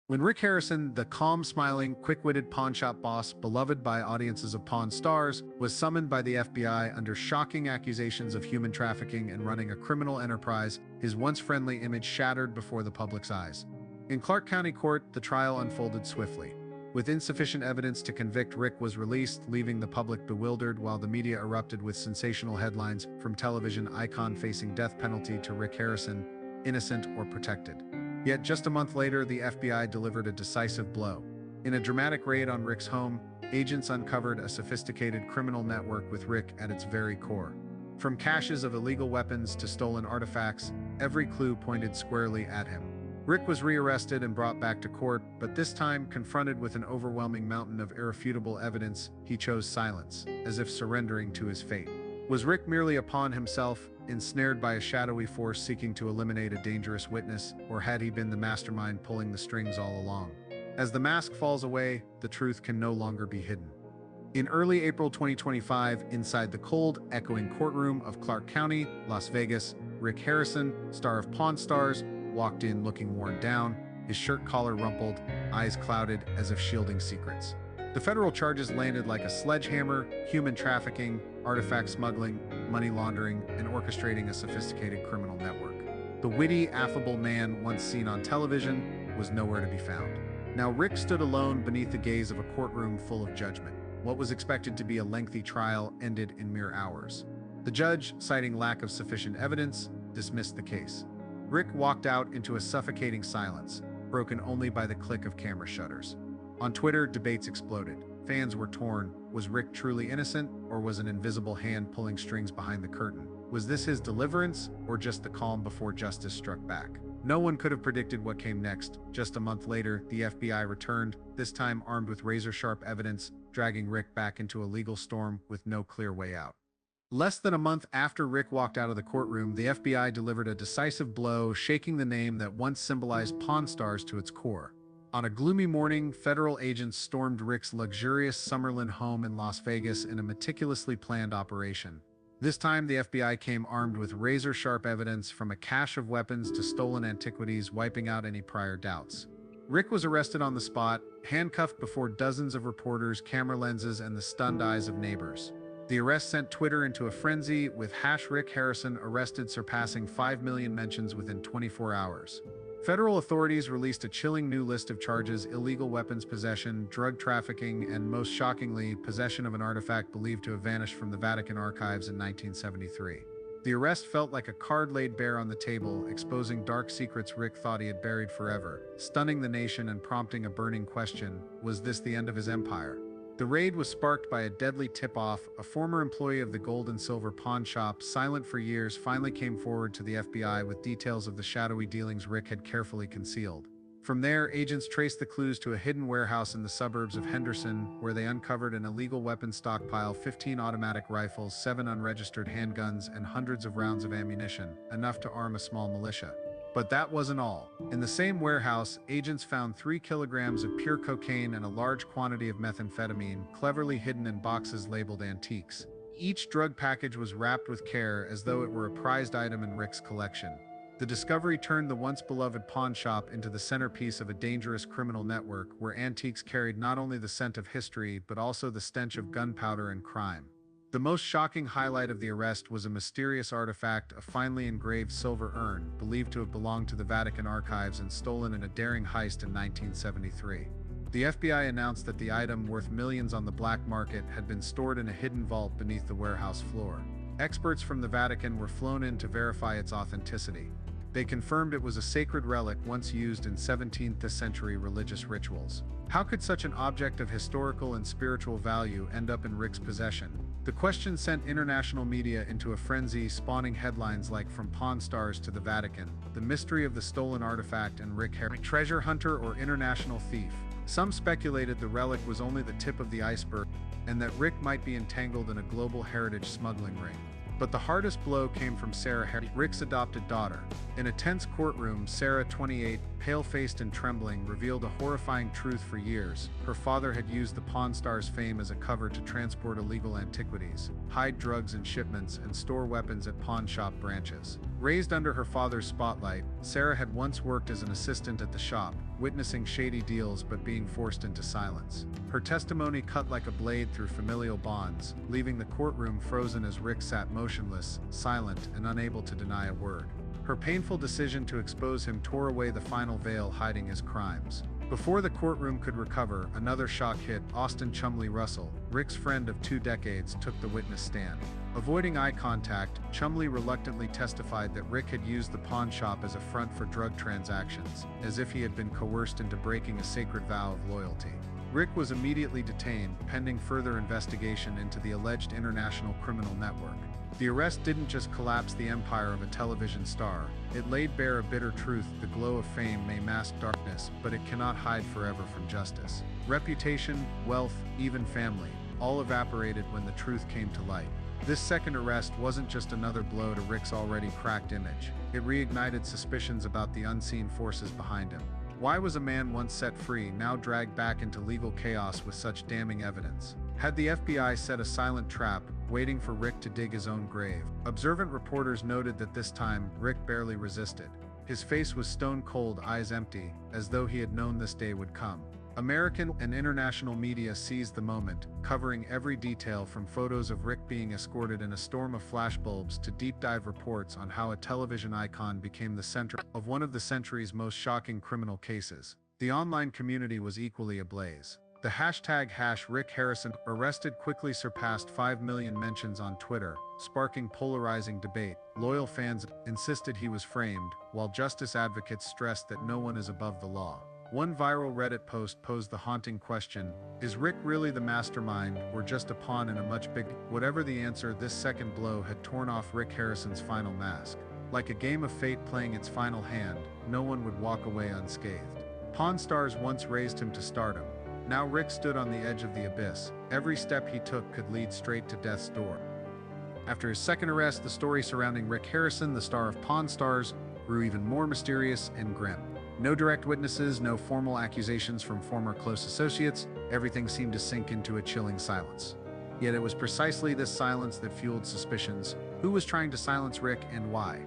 When Rick Harrison, the calm, smiling, quick-witted pawnshop boss beloved by audiences of Pawn Stars, was summoned by the FBI under shocking accusations of human trafficking and running a criminal enterprise, his once friendly image shattered before the public's eyes. In Clark County Court, the trial unfolded swiftly. With insufficient evidence to convict, Rick was released, leaving the public bewildered while the media erupted with sensational headlines from television icon facing death penalty to Rick Harrison, innocent or protected. Yet just a month later, the FBI delivered a decisive blow. In a dramatic raid on Rick's home, agents uncovered a sophisticated criminal network with Rick at its very core. From caches of illegal weapons to stolen artifacts, every clue pointed squarely at him. Rick was rearrested and brought back to court, but this time, confronted with an overwhelming mountain of irrefutable evidence, he chose silence, as if surrendering to his fate. Was Rick merely a pawn himself, ensnared by a shadowy force seeking to eliminate a dangerous witness, or had he been the mastermind pulling the strings all along? As the mask falls away, the truth can no longer be hidden. In early April 2025, inside the cold, echoing courtroom of Clark County, Las Vegas, Rick Harrison, star of Pawn Stars, walked in looking worn down, his shirt collar rumpled, eyes clouded as if shielding secrets. The federal charges landed like a sledgehammer: human trafficking, artifact smuggling, money laundering, and orchestrating a sophisticated criminal network. The witty, affable man once seen on television was nowhere to be found. Now Rick stood alone beneath the gaze of a courtroom full of judgment. What was expected to be a lengthy trial ended in mere hours. The judge, citing lack of sufficient evidence, dismissed the case. Rick walked out into a suffocating silence, broken only by the click of camera shutters. On Twitter, debates exploded. Fans were torn. Was Rick truly innocent, or was an invisible hand pulling strings behind the curtain? Was this his deliverance, or just the calm before justice struck back? No one could have predicted what came next. Just a month later, the FBI returned, this time armed with razor-sharp evidence, dragging Rick back into a legal storm with no clear way out. Less than a month after Rick walked out of the courtroom, the FBI delivered a decisive blow, shaking the name that once symbolized Pawn Stars to its core. On a gloomy morning, federal agents stormed Rick's luxurious Summerlin home in Las Vegas in a meticulously planned operation. This time, the FBI came armed with razor-sharp evidence, from a cache of weapons to stolen antiquities, wiping out any prior doubts. Rick was arrested on the spot, handcuffed before dozens of reporters, camera lenses, and the stunned eyes of neighbors. The arrest sent Twitter into a frenzy, with #Rick Harrison arrested surpassing 5 million mentions within 24 hours. Federal authorities released a chilling new list of charges: illegal weapons possession, drug trafficking, and most shockingly, possession of an artifact believed to have vanished from the Vatican archives in 1973. The arrest felt like a card laid bare on the table, exposing dark secrets Rick thought he had buried forever, stunning the nation and prompting a burning question: was this the end of his empire? The raid was sparked by a deadly tip-off. A former employee of the gold and silver pawn shop, silent for years, finally came forward to the FBI with details of the shadowy dealings Rick had carefully concealed. From there, agents traced the clues to a hidden warehouse in the suburbs of Henderson, where they uncovered an illegal weapons stockpile: 15 automatic rifles, 7 unregistered handguns, and hundreds of rounds of ammunition, enough to arm a small militia. But that wasn't all. In the same warehouse, agents found 3 kilograms of pure cocaine and a large quantity of methamphetamine, cleverly hidden in boxes labeled antiques. Each drug package was wrapped with care, as though it were a prized item in Rick's collection. The discovery turned the once beloved pawn shop into the centerpiece of a dangerous criminal network, where antiques carried not only the scent of history, but also the stench of gunpowder and crime. The most shocking highlight of the arrest was a mysterious artifact: a finely engraved silver urn, believed to have belonged to the Vatican archives and stolen in a daring heist in 1973. The FBI announced that the item, worth millions on the black market, had been stored in a hidden vault beneath the warehouse floor. Experts from the Vatican were flown in to verify its authenticity. They confirmed it was a sacred relic once used in 17th century religious rituals. How could such an object of historical and spiritual value end up in Rick's possession? The question sent international media into a frenzy, spawning headlines like "From Pawn Stars to the Vatican: the mystery of the stolen artifact and Rick Harrison, treasure hunter or international thief." Some speculated the relic was only the tip of the iceberg, and that Rick might be entangled in a global heritage smuggling ring. But the hardest blow came from Sarah, Rick's adopted daughter. In a tense courtroom, Sarah, 28, pale-faced and trembling, revealed a horrifying truth. For years, her father had used the Pawn Star's fame as a cover to transport illegal antiquities, hide drugs in shipments, and store weapons at pawn shop branches. Raised under her father's spotlight, Sarah had once worked as an assistant at the shop, witnessing shady deals but being forced into silence. Her testimony cut like a blade through familial bonds, leaving the courtroom frozen as Rick sat motionless, silent, and unable to deny a word. Her painful decision to expose him tore away the final veil hiding his crimes. Before the courtroom could recover, another shock hit. Austin Chumley Russell, Rick's friend of 2 decades, took the witness stand. Avoiding eye contact, Chumley reluctantly testified that Rick had used the pawn shop as a front for drug transactions, as if he had been coerced into breaking a sacred vow of loyalty. Rick was immediately detained, pending further investigation into the alleged international criminal network. The arrest didn't just collapse the empire of a television star, it laid bare a bitter truth: the glow of fame may mask darkness, but it cannot hide forever from justice. Reputation, wealth, even family, all evaporated when the truth came to light. This second arrest wasn't just another blow to Rick's already cracked image, it reignited suspicions about the unseen forces behind him. Why was a man once set free now dragged back into legal chaos with such damning evidence? Had the FBI set a silent trap, waiting for Rick to dig his own grave? Observant reporters noted that this time, Rick barely resisted. His face was stone cold, eyes empty, as though he had known this day would come. American and international media seized the moment, covering every detail from photos of Rick being escorted in a storm of flashbulbs to deep-dive reports on how a television icon became the center of one of the century's most shocking criminal cases. The online community was equally ablaze. The hashtag #RickHarrison arrested quickly surpassed 5 million mentions on Twitter, sparking polarizing debate. Loyal fans insisted he was framed, while justice advocates stressed that no one is above the law. One viral Reddit post posed the haunting question: is Rick really the mastermind, or just a pawn in a much bigger? Whatever the answer, this second blow had torn off Rick Harrison's final mask. Like a game of fate playing its final hand, no one would walk away unscathed. Pawn Stars once raised him to stardom. Now Rick stood on the edge of the abyss. Every step he took could lead straight to death's door. After his second arrest, the story surrounding Rick Harrison, the star of Pawn Stars, grew even more mysterious and grim. No direct witnesses, no formal accusations from former close associates, everything seemed to sink into a chilling silence. Yet it was precisely this silence that fueled suspicions. Who was trying to silence Rick, and why?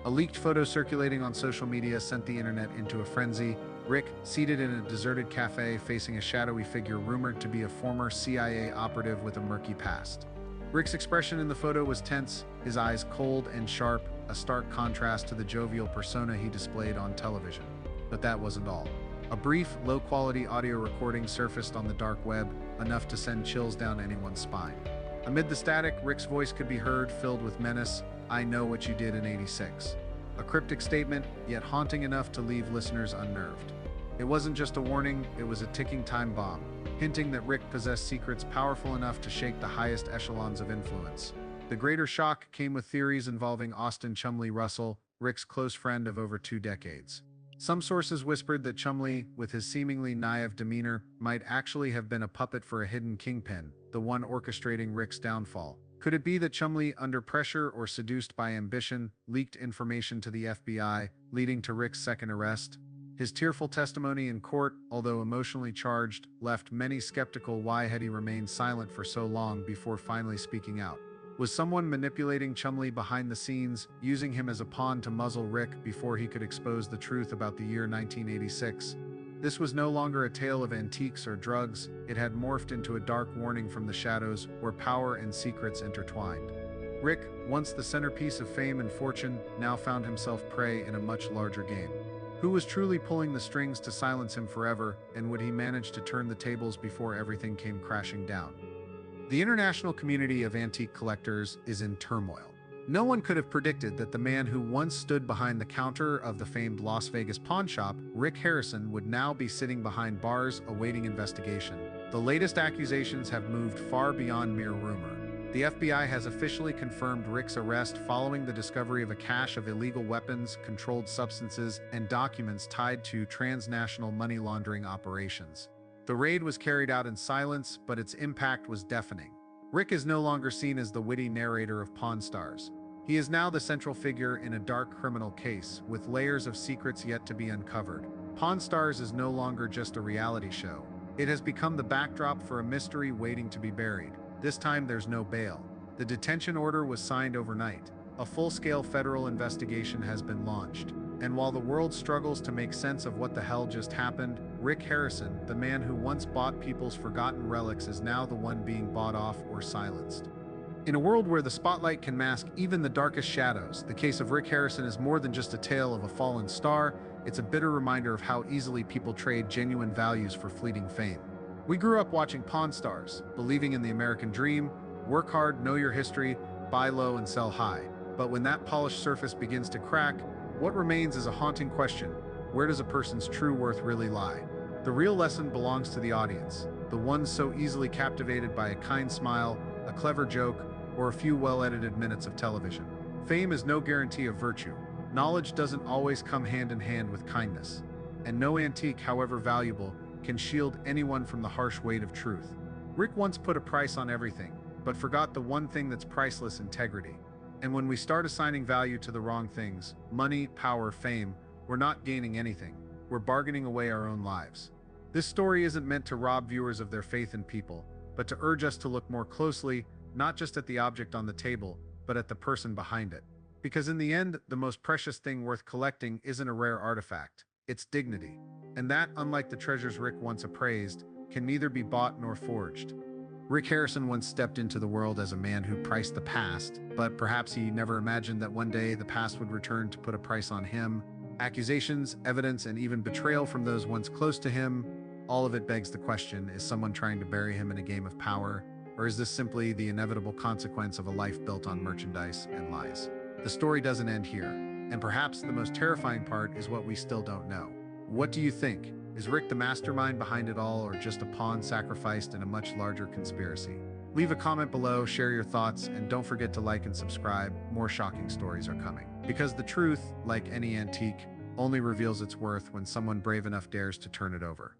A leaked photo circulating on social media sent the internet into a frenzy. Rick, seated in a deserted cafe facing a shadowy figure rumored to be a former CIA operative with a murky past. Rick's expression in the photo was tense, his eyes cold and sharp, a stark contrast to the jovial persona he displayed on television. But that wasn't all. A brief, low-quality audio recording surfaced on the dark web, enough to send chills down anyone's spine. Amid the static, Rick's voice could be heard, filled with menace. "I know what you did in '86. A cryptic statement, yet haunting enough to leave listeners unnerved. It wasn't just a warning, it was a ticking time bomb, hinting that Rick possessed secrets powerful enough to shake the highest echelons of influence. The greater shock came with theories involving Austin Chumley Russell, Rick's close friend of over 2 decades. Some sources whispered that Chumley, with his seemingly naive demeanor, might actually have been a puppet for a hidden kingpin, the one orchestrating Rick's downfall. Could it be that Chumley, under pressure or seduced by ambition, leaked information to the FBI, leading to Rick's second arrest? His tearful testimony in court, although emotionally charged, left many skeptical. Why had he remained silent for so long before finally speaking out? Was someone manipulating Chumley behind the scenes, using him as a pawn to muzzle Rick before he could expose the truth about the year 1986? This was no longer a tale of antiques or drugs, it had morphed into a dark warning from the shadows, where power and secrets intertwined. Rick, once the centerpiece of fame and fortune, now found himself prey in a much larger game. Who was truly pulling the strings to silence him forever, and would he manage to turn the tables before everything came crashing down? The international community of antique collectors is in turmoil. No one could have predicted that the man who once stood behind the counter of the famed Las Vegas pawn shop, Rick Harrison, would now be sitting behind bars awaiting investigation. The latest accusations have moved far beyond mere rumor. The FBI has officially confirmed Rick's arrest following the discovery of a cache of illegal weapons, controlled substances, and documents tied to transnational money laundering operations. The raid was carried out in silence, but its impact was deafening. Rick is no longer seen as the witty narrator of Pawn Stars. He is now the central figure in a dark criminal case, with layers of secrets yet to be uncovered. Pawn Stars is no longer just a reality show. It has become the backdrop for a mystery waiting to be buried. This time there's no bail. The detention order was signed overnight. A full-scale federal investigation has been launched. And while the world struggles to make sense of what the hell just happened, Rick Harrison, the man who once bought people's forgotten relics, is now the one being bought off or silenced. In a world where the spotlight can mask even the darkest shadows, the case of Rick Harrison is more than just a tale of a fallen star. It's a bitter reminder of how easily people trade genuine values for fleeting fame. We grew up watching Pawn Stars, believing in the American dream: work hard, know your history, buy low and sell high. But when that polished surface begins to crack, what remains is a haunting question: where does a person's true worth really lie? The real lesson belongs to the audience, the ones so easily captivated by a kind smile, a clever joke, or a few well-edited minutes of television. Fame is no guarantee of virtue. Knowledge doesn't always come hand in hand with kindness. And no antique, however valuable, can shield anyone from the harsh weight of truth. Rick once put a price on everything, but forgot the one thing that's priceless: integrity. And when we start assigning value to the wrong things, money, power, fame, we're not gaining anything. We're bargaining away our own lives. This story isn't meant to rob viewers of their faith in people, but to urge us to look more closely, not just at the object on the table, but at the person behind it. Because in the end, the most precious thing worth collecting isn't a rare artifact, it's dignity. And that, unlike the treasures Rick once appraised, can neither be bought nor forged. Rick Harrison once stepped into the world as a man who priced the past, but perhaps he never imagined that one day the past would return to put a price on him. Accusations, evidence, and even betrayal from those once close to him. All of it begs the question: is someone trying to bury him in a game of power? Or is this simply the inevitable consequence of a life built on merchandise and lies? The story doesn't end here, and perhaps the most terrifying part is what we still don't know. What do you think? Is Rick the mastermind behind it all, or just a pawn sacrificed in a much larger conspiracy? Leave a comment below, share your thoughts, and don't forget to like and subscribe. More shocking stories are coming. Because the truth, like any antique, only reveals its worth when someone brave enough dares to turn it over.